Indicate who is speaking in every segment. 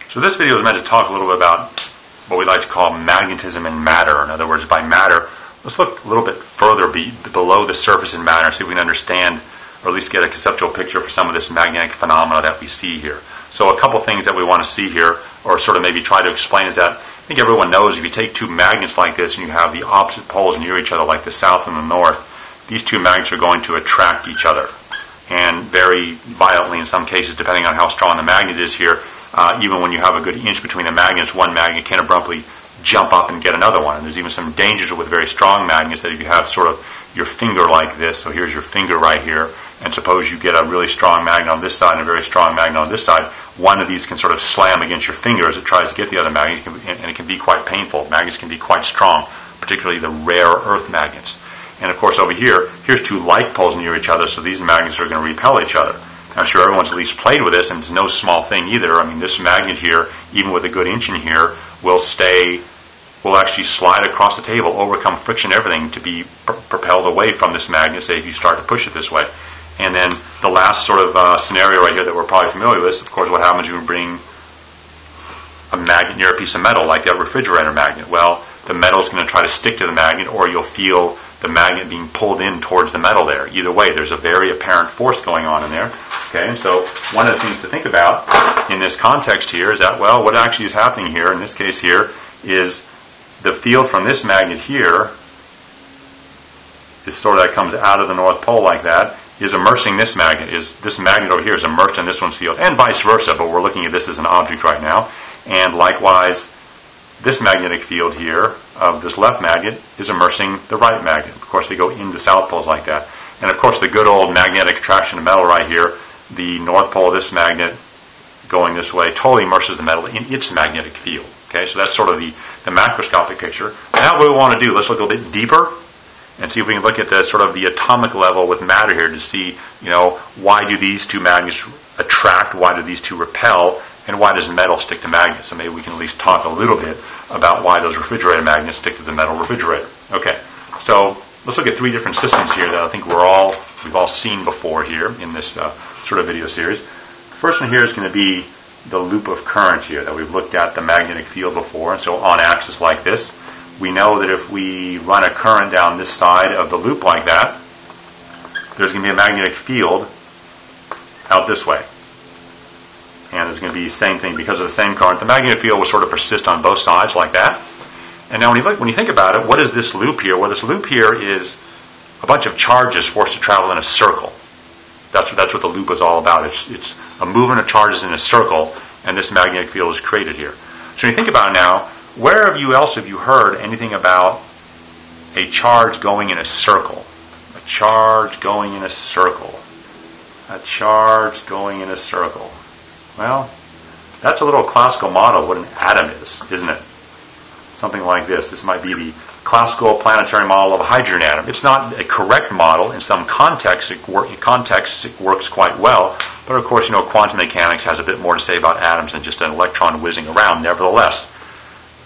Speaker 1: So this video is meant to talk a little bit about what we like to call magnetism in matter. In other words, by matter, let's look a little bit further below the surface in matter, see if we can understand or at least get a conceptual picture for some of this magnetic phenomena that we see here. So a couple things that we want to see here, or sort of maybe try to explain, is that I think everyone knows if you take two magnets like this and you have the opposite poles near each other, like the south and the north, these two magnets are going to attract each other, and very violently in some cases, depending on how strong the magnet is here. Even when you have a good inch between the magnets, one magnet can abruptly jump up and get another one. And there's even some dangers with very strong magnets that if you have sort of your finger like this, so here's your finger right here, and suppose you get a really strong magnet on this side and a very strong magnet on this side, one of these can sort of slam against your finger as it tries to get the other magnet, and it can be quite painful. Magnets can be quite strong, particularly the rare earth magnets. And of course over here, here's two like poles near each other, so these magnets are going to repel each other. I'm sure everyone's at least played with this, and it's no small thing either. I mean, this magnet here, even with a good inch in here, will actually slide across the table, overcome friction, everything, to be propelled away from this magnet, say if you start to push it this way. And then the last sort of scenario right here that we're probably familiar with is, of course, what happens when you bring a magnet near a piece of metal, like that refrigerator magnet. Well, the metal is going to try to stick to the magnet, or you'll feel the magnet being pulled in towards the metal there. Either way, there's a very apparent force going on in there. Okay, and so one of the things to think about in this context here is that, well, what actually is happening here, in this case here, is the field from this magnet here, this sort of that comes out of the North Pole like that, is immersing this magnet. This magnet over here is immersed in this one's field, and vice versa, but we're looking at this as an object right now. And likewise, this magnetic field here of this left magnet is immersing the right magnet. Of course, they go into south poles like that. And of course, the good old magnetic attraction of metal right here, the north pole of this magnet going this way totally immerses the metal in its magnetic field. Okay, so that's sort of the macroscopic picture. Now what we want to do, let's look a little bit deeper and see if we can look at the sort of the atomic level with matter here to see, why do these two magnets attract, why do these two repel, and why does metal stick to magnets? So maybe we can at least talk a little bit about why those refrigerator magnets stick to the metal refrigerator. Okay, so let's look at three different systems here that I think we've all seen before here in this sort of video series. The first one here is going to be the loop of current here that we've looked at the magnetic field before. And so on axis like this, we know that if we run a current down this side of the loop like that, there's going to be a magnetic field out this way. And there's going to be the same thing because of the same current. The magnetic field will sort of persist on both sides like that. And now when you think about it, what is this loop here? Well, this loop here is a bunch of charges forced to travel in a circle. That's what the loop is all about. It's a movement of charges in a circle, and this magnetic field is created here. So when you think about it now, where else have you heard anything about a charge going in a circle? A charge going in a circle. A charge going in a circle. Well, that's a little classical model of what an atom is, isn't it? Something like this. This might be the classical planetary model of a hydrogen atom. It's not a correct model. In some contexts, it works quite well. But of course, quantum mechanics has a bit more to say about atoms than just an electron whizzing around. Nevertheless,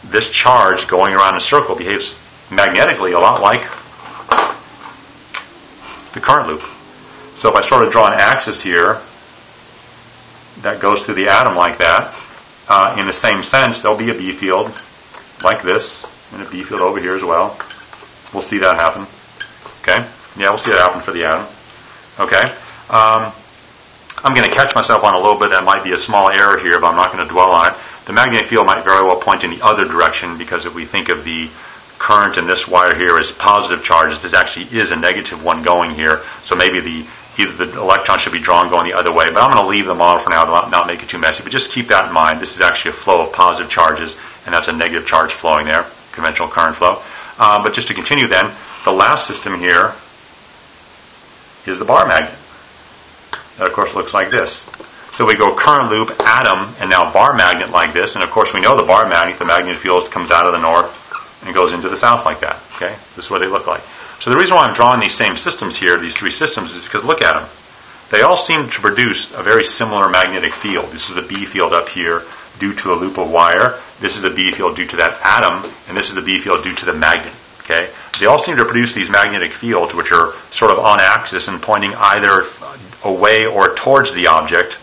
Speaker 1: this charge going around in a circle behaves magnetically a lot like the current loop. So if I sort of draw an axis here that goes through the atom like that, in the same sense, there'll be a B field like this, and a B field over here as well. We'll see that happen. Okay? Yeah, we'll see that happen for the atom. Okay? I'm going to catch myself on a little bit. That might be a small error here, but I'm not going to dwell on it. The magnetic field might very well point in the other direction, because if we think of the current in this wire here as positive charges, this actually is a negative one going here. So maybe either the electron should be drawn going the other way. But I'm going to leave the model for now to not make it too messy. But just keep that in mind. This is actually a flow of positive charges, and that's a negative charge flowing there, conventional current flow. But just to continue then, the last system here is the bar magnet. That, of course, looks like this. So we go current loop, atom, and now bar magnet like this. And, of course, we know the bar magnet, the magnetic field comes out of the north and goes into the south like that. Okay? This is what they look like. So the reason why I'm drawing these same systems here, these three systems, is because look at them. They all seem to produce a very similar magnetic field. This is the B field up here due to a loop of wire. This is the B field due to that atom, and this is the B field due to the magnet. Okay? They all seem to produce these magnetic fields, which are sort of on axis and pointing either away or towards the object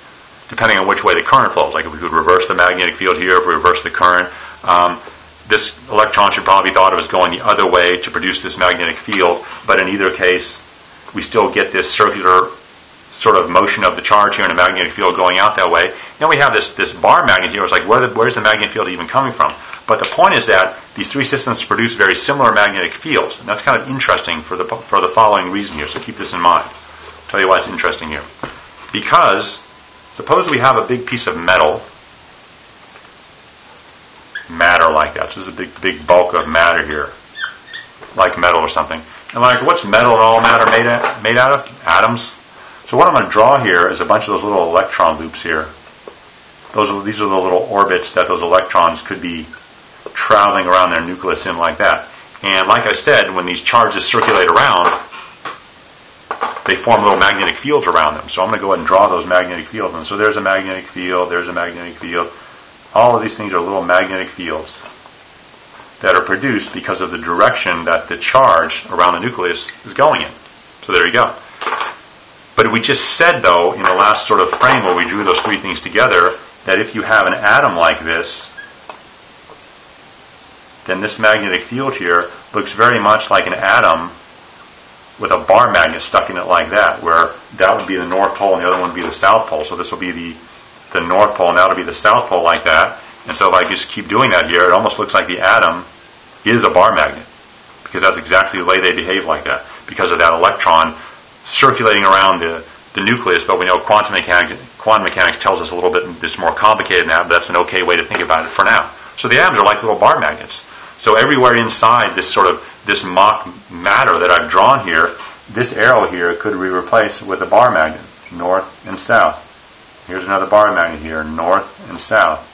Speaker 1: depending on which way the current flows. Like if we could reverse the magnetic field here, if we reverse the current, this electron should probably be thought of as going the other way to produce this magnetic field, but in either case, we still get this circular sort of motion of the charge here in a magnetic field going out that way. Then we have this bar magnet here. It's like, where's the magnetic field even coming from? But the point is that these three systems produce very similar magnetic fields, and that's kind of interesting for the following reason here, so keep this in mind. I'll tell you why it's interesting here. Because, suppose we have a big piece of metal, matter like that. So there's a big bulk of matter here, like metal or something. And like, what's metal and all matter made out of? Atoms. So what I'm going to draw here is a bunch of those little electron loops here. These are the little orbits that those electrons could be traveling around their nucleus in like that. And like I said, when these charges circulate around, they form little magnetic fields around them. So I'm going to go ahead and draw those magnetic fields. And so there's a magnetic field, there's a magnetic field. All of these things are little magnetic fields that are produced because of the direction that the charge around the nucleus is going in. So there you go. But we just said, though, in the last sort of frame where we drew those three things together, that if you have an atom like this, then this magnetic field here looks very much like an atom with a bar magnet stuck in it like that, where that would be the North Pole and the other one would be the South Pole. So this will be the North Pole and that will be the South Pole like that. And so if I just keep doing that here, it almost looks like the atom is a bar magnet, because that's exactly the way they behave like that, because of that electron circulating around the nucleus. But we know quantum mechanics tells us a little bit it's more complicated than that, but that's an okay way to think about it for now. So the atoms are like little bar magnets. So everywhere inside this mock matter that I've drawn here, this arrow here could be replaced with a bar magnet, north and south. Here's another bar magnet here, north and south.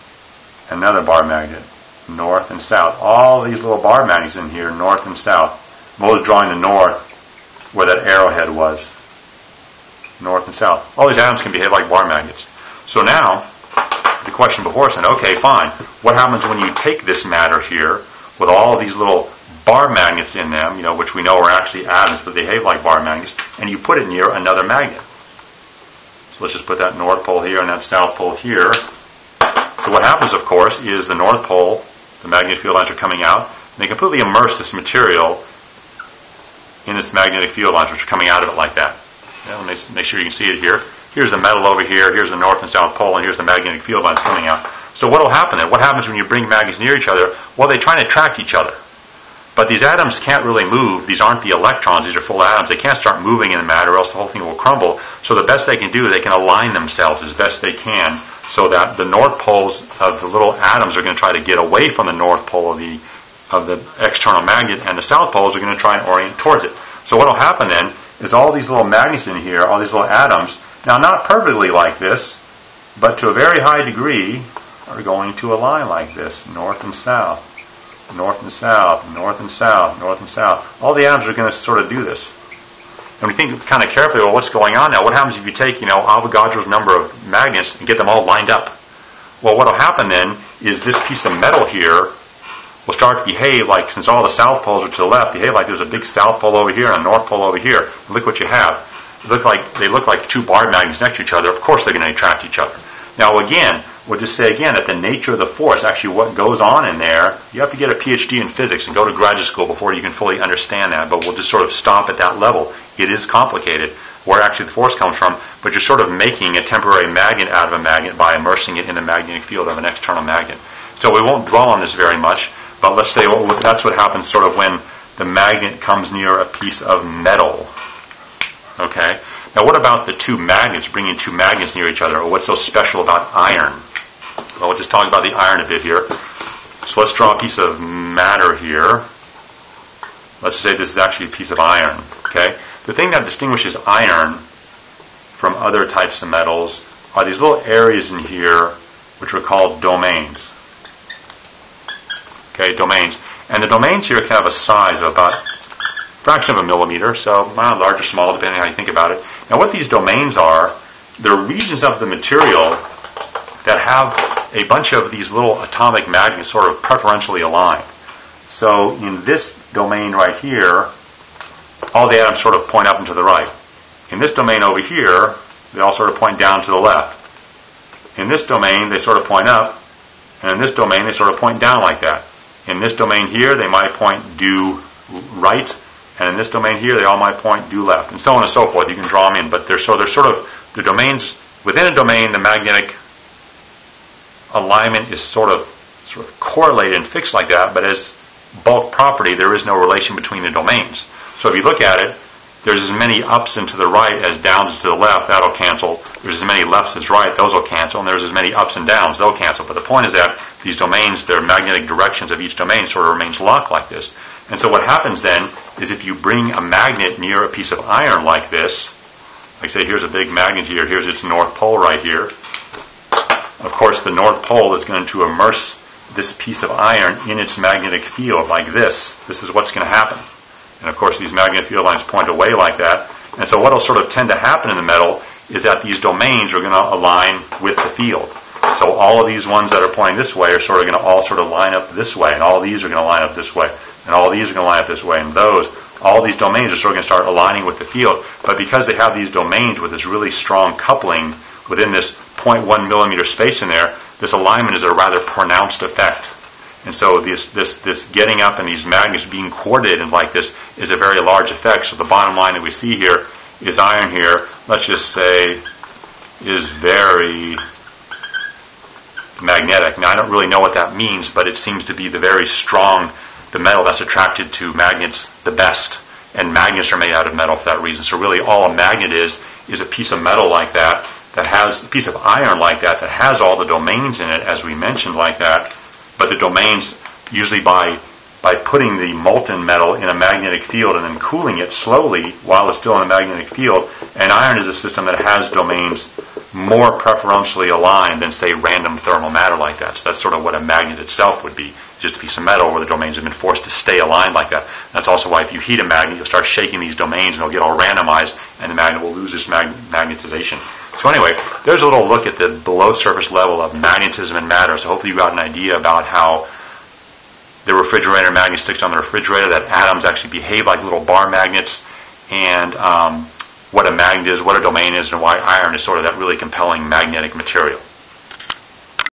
Speaker 1: Another bar magnet, north and south. All these little bar magnets in here, north and south. Most drawing the north where that arrowhead was. North and south. All these atoms can behave like bar magnets. So now, the question before us then, okay, fine. What happens when you take this matter here with all these little bar magnets in them, which we know are actually atoms, but they behave like bar magnets, and you put it near another magnet? So let's just put that North Pole here and that South Pole here. So what happens, of course, is the North Pole, the magnetic field lines are coming out, and they completely immerse this material in this magnetic field lines, which are coming out of it like that. Let me make sure you can see it here. Here's the metal over here, here's the North and South Pole, and here's the magnetic field lines coming out. So what will happen then? What happens when you bring magnets near each other? Well, they try to attract each other. But these atoms can't really move. These aren't the electrons. These are full atoms. They can't start moving in the matter, or else the whole thing will crumble. So the best they can do, they can align themselves as best they can, so that the north poles of the little atoms are going to try to get away from the north pole of the external magnet, and the south poles are going to try and orient towards it. So what will happen then is all these little magnets in here, all these little atoms, now not perfectly like this, but to a very high degree, are going to align like this, north and south, north and south, north and south, north and south. All the atoms are going to sort of do this. And we think kind of carefully, well, what's going on now? What happens if you take, Avogadro's number of magnets and get them all lined up? Well, what will happen then is this piece of metal here will start to behave like, since all the south poles are to the left, behave like there's a big south pole over here and a north pole over here. And look what you have. They look like two bar magnets next to each other. Of course they're going to attract each other. Now again, we'll just say again that the nature of the force, actually what goes on in there, you have to get a PhD in physics and go to graduate school before you can fully understand that, but we'll just sort of stop at that level. It is complicated where actually the force comes from, but you're sort of making a temporary magnet out of a magnet by immersing it in the magnetic field of an external magnet. So we won't dwell on this very much, but let's say that's what happens sort of when the magnet comes near a piece of metal. Okay? Now what about the two magnets, bringing two magnets near each other? Or what's so special about iron? Well, we'll just talk about the iron a bit here. So let's draw a piece of matter here. Let's say this is actually a piece of iron. Okay? The thing that distinguishes iron from other types of metals are these little areas in here which are called domains. Okay, domains. And the domains here can have a size of about a fraction of a millimeter, so large or small, depending on how you think about it. Now what these domains are, they're regions of the material that have a bunch of these little atomic magnets sort of preferentially aligned. So in this domain right here, all the atoms sort of point up and to the right. In this domain over here, they all sort of point down to the left. In this domain, they sort of point up, and in this domain, they sort of point down like that. In this domain here, they might point due right, and in this domain here, they all might point due left, and so on and so forth. You can draw them in, but they're sort of the domains within a domain. The magnetic alignment is sort of correlated and fixed like that. But as bulk property, there is no relation between the domains. So if you look at it, there's as many ups and to the right as downs to the left. That'll cancel. There's as many lefts as right. Those will cancel. And there's as many ups and downs. They'll cancel. But the point is that these domains, their magnetic directions of each domain sort of remains locked like this. And so what happens then is if you bring a magnet near a piece of iron like this, like say here's a big magnet here. Here's its north pole right here. Of course, the north pole is going to immerse this piece of iron in its magnetic field like this. This is what's going to happen. And of course, these magnetic field lines point away like that. And so what will sort of tend to happen in the metal is that these domains are going to align with the field. So all of these ones that are pointing this way are sort of going to all sort of line up this way, and all these are going to line up this way, and all these are going to line up this way, and all these domains are sort of going to start aligning with the field. But because they have these domains with this really strong coupling within this 0.1 millimeter space in there, this alignment is a rather pronounced effect. And so this getting up and these magnets being coordinated like this is a very large effect. So the bottom line that we see here is iron here, let's just say, is very magnetic. Now I don't really know what that means, but it seems to be the very strong, the metal that's attracted to magnets the best. And magnets are made out of metal for that reason. So really all a magnet is a piece of metal like that has a piece of iron like that has all the domains in it, as we mentioned, like that. But the domains, usually by putting the molten metal in a magnetic field and then cooling it slowly while it's still in a magnetic field, and iron is a system that has domains more preferentially aligned than, say, random thermal matter like that. So that's sort of what a magnet itself would be, just a piece of metal where the domains have been forced to stay aligned like that. That's also why if you heat a magnet, you'll start shaking these domains and they'll get all randomized, and the magnet will lose its magnetization. So anyway, there's a little look at the below surface level of magnetism and matter. So hopefully you got an idea about how the refrigerator magnet sticks on the refrigerator, that atoms actually behave like little bar magnets, and what a magnet is, what a domain is, and why iron is sort of that really compelling magnetic material.